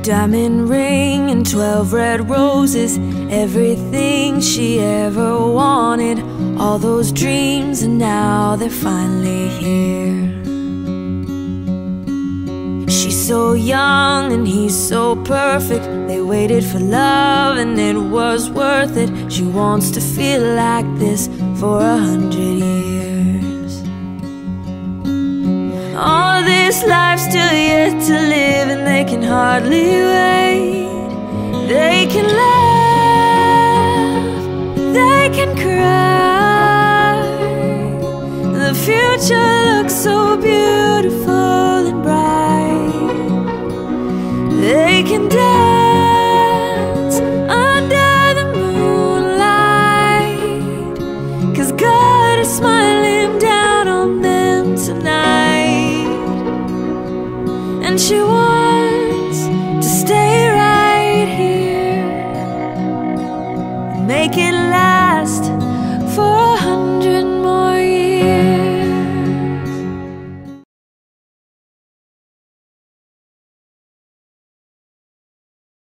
diamond ring and 12 red roses, everything she ever wanted. All those dreams, and now they're finally here. She's so young and he's so perfect. They waited for love and it was worth it. She wants to feel like this for 100 years. All this life's still yet to live, and they can hardly wait. They can laugh, they can cry. The future looks so beautiful and bright. They can dance under the moonlight, 'cause God is smiling down on them tonight. And she wants to stay right here and make it last for 100 years.